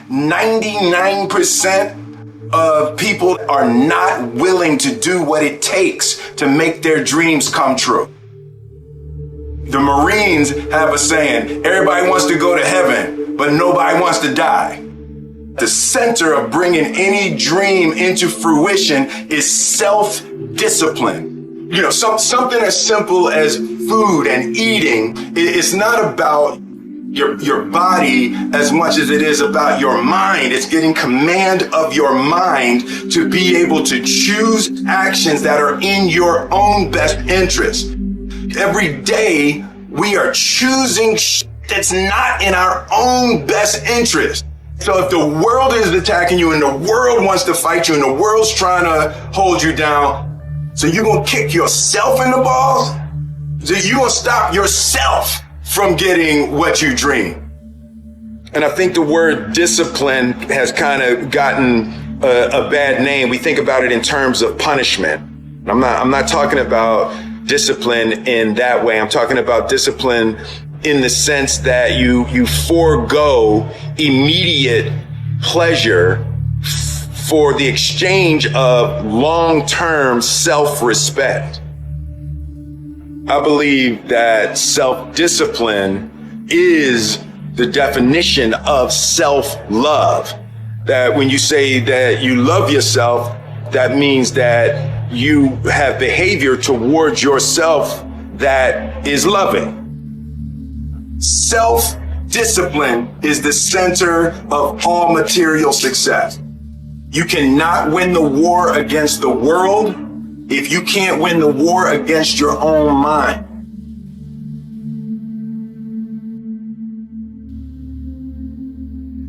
99% of people are not willing to do what it takes to make their dreams come true. The Marines have a saying, everybody wants to go to heaven, but nobody wants to die. The center of bringing any dream into fruition is self-discipline. You know, something as simple as food and eating. It's not about your body as much as it is about your mind. It's getting command of your mind to be able to choose actions that are in your own best interest. Every day we are choosing that's not in our own best interest. So if the world is attacking you and the world wants to fight you and the world's trying to hold you down, so you're going to kick yourself in the balls? So you're going to stop yourself from getting what you dream. And I think the word discipline has kind of gotten a bad name. We think about it in terms of punishment. I'm not talking about discipline in that way. I'm talking about discipline in the sense that you forego immediate pleasure for the exchange of long-term self-respect. I believe that self-discipline is the definition of self-love. That when you say that you love yourself, that means that you have behavior towards yourself that is loving. Self-discipline is the center of all material success. You cannot win the war against the world if you can't win the war against your own mind.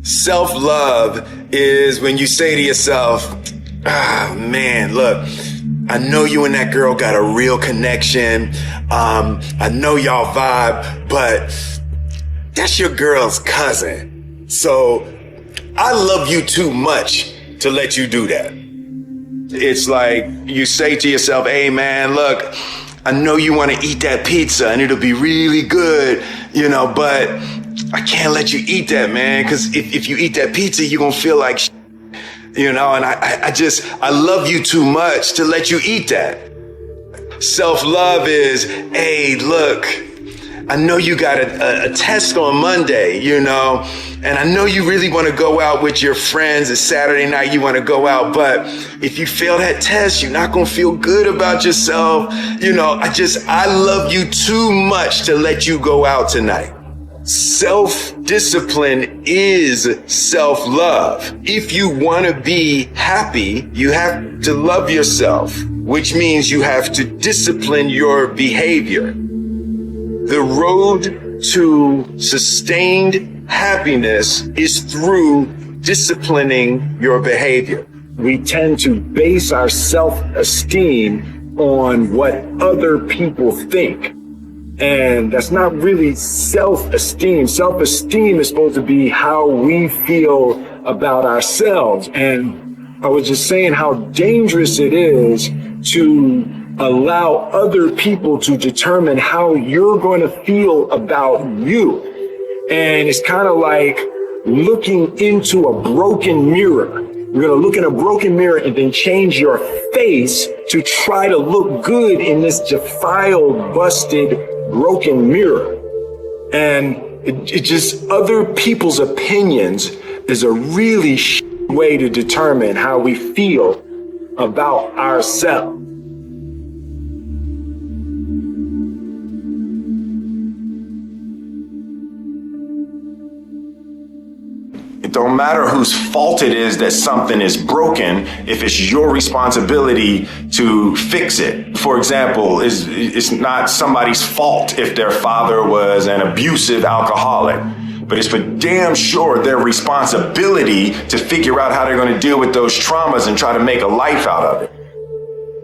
Self-love is when you say to yourself, man, look, I know you and that girl got a real connection. I know y'all vibe, but that's your girl's cousin. So I love you too much to let you do that. It's like you say to yourself, hey man, look, I know you want to eat that pizza and it'll be really good, but I can't let you eat that, man, because if you eat that pizza, you're going to feel like and I love you too much to let you eat that. Self-love is, hey, look, I know you got a test on Monday, and I know you really want to go out with your friends. It's Saturday night, you want to go out, but if you fail that test, you're not going to feel good about yourself. I love you too much to let you go out tonight. Self-discipline is self-love. If you want to be happy, you have to love yourself, which means you have to discipline your behavior. The road to sustained happiness is through disciplining your behavior. We tend to base our self-esteem on what other people think. And that's not really self-esteem. Self-esteem is supposed to be how we feel about ourselves. And I was just saying how dangerous it is to allow other people to determine how you're going to feel about you. And it's kind of like looking into a broken mirror. You're going to look in a broken mirror and then change your face to try to look good in this defiled, busted, broken mirror. And it just, other people's opinions is a really way to determine how we feel about ourselves. It don't matter whose fault it is that something is broken if it's your responsibility to fix it. For example, it's not somebody's fault if their father was an abusive alcoholic, but it's for damn sure their responsibility to figure out how they're going to deal with those traumas and try to make a life out of it.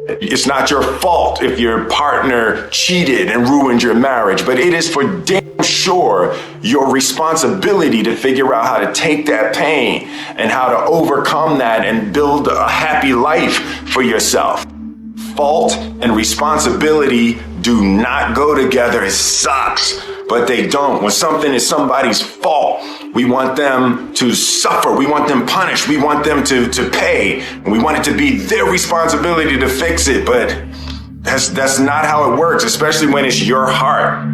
It's not your fault if your partner cheated and ruined your marriage, but it is for damn sure your responsibility to figure out how to take that pain and how to overcome that and build a happy life for yourself. Fault and responsibility do not go together. It sucks, but they don't. When something is somebody's fault, We want them to suffer. We want them punished. We want them to pay. And we want it to be their responsibility to fix it. But that's not how it works, especially when it's your heart.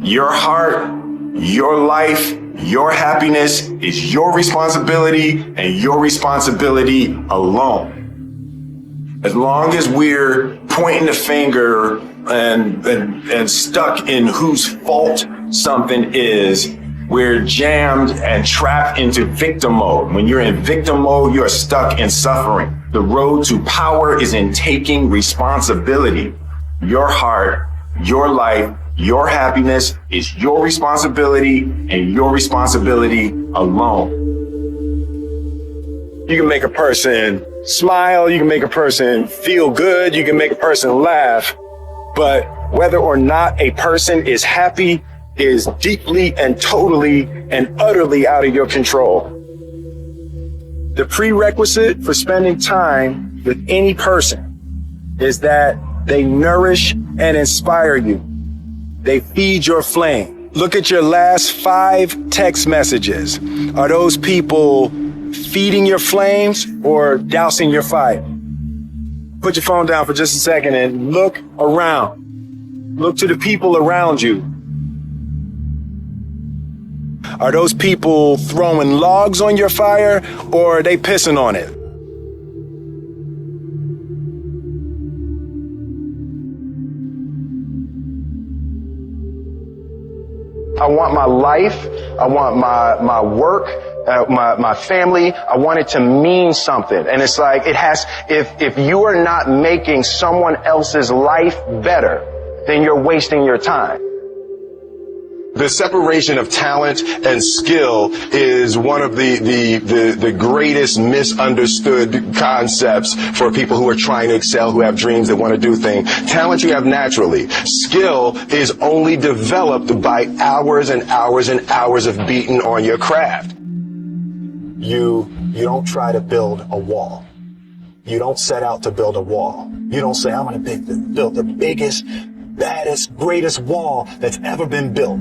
Your heart, your life, your happiness is your responsibility and your responsibility alone. As long as we're pointing the finger and stuck in whose fault something is, we're jammed and trapped into victim mode. When you're in victim mode, you're stuck in suffering. The road to power is in taking responsibility. Your heart, your life, your happiness is your responsibility and your responsibility alone. You can make a person smile, you can make a person feel good, you can make a person laugh, but whether or not a person is happy is deeply and totally and utterly out of your control. The prerequisite for spending time with any person is that they nourish and inspire you. They feed your flame. Look at your last 5 text messages. Are those people feeding your flames or dousing your fire? Put your phone down for just a second and look around. Look to the people around you. Are those people throwing logs on your fire or are they pissing on it? I want my life, I want my work, my family, I want it to mean something. And it's like, if you are not making someone else's life better, then you're wasting your time. The separation of talent and skill is one of the greatest misunderstood concepts for people who are trying to excel, who have dreams, that want to do things. Talent you have naturally. Skill is only developed by hours and hours and hours of beating on your craft. You don't try to build a wall. You don't set out to build a wall. You don't say, I'm going to build the biggest, baddest, greatest wall that's ever been built.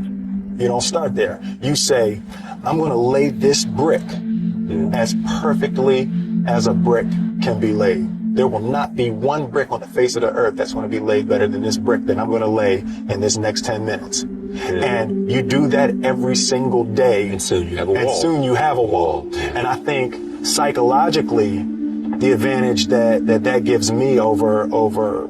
You don't start there. You say, I'm going to lay this brick as perfectly as a brick can be laid. There will not be one brick on the face of the earth that's going to be laid better than this brick that I'm going to lay in this next 10 minutes. And you do that every single day. And soon you have a wall. And soon you have a wall. And I think psychologically, the advantage that gives me over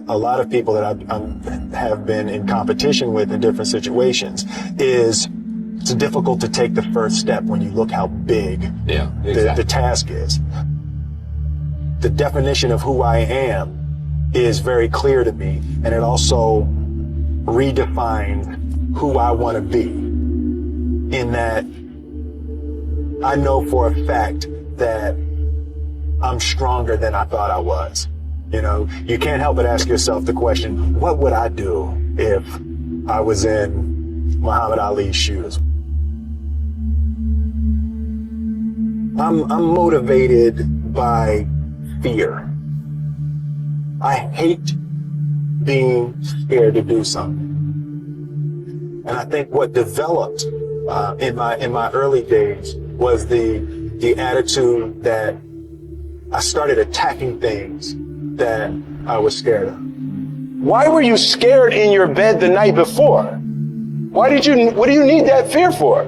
a lot of people that I have been in competition with in different situations is it's difficult to take the first step when you look how big the task is. The definition of who I am is very clear to me, and it also redefines who I want to be, in that I know for a fact that I'm stronger than I thought I was. You know, you can't help but ask yourself the question, what would I do if I was in Muhammad Ali's shoes? I'm motivated by fear. I hate being scared to do something. And I think what developed in my early days was the attitude that I started attacking things that I was scared of. Why were you scared in your bed the night before? What do you need that fear for?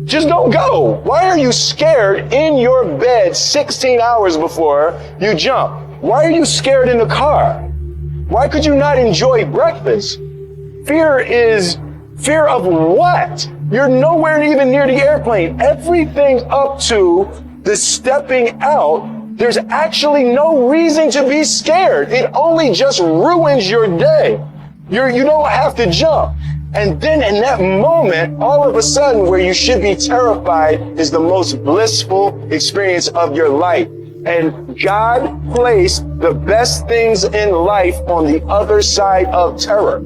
Just don't go. Why are you scared in your bed 16 hours before you jump? Why are you scared in the car? Why could you not enjoy breakfast? Fear of what? You're nowhere even near the airplane. Everything up to the stepping out, there's actually no reason to be scared. It only just ruins your day. You don't have to jump. And then in that moment, all of a sudden, where you should be terrified is the most blissful experience of your life. And God placed the best things in life on the other side of terror.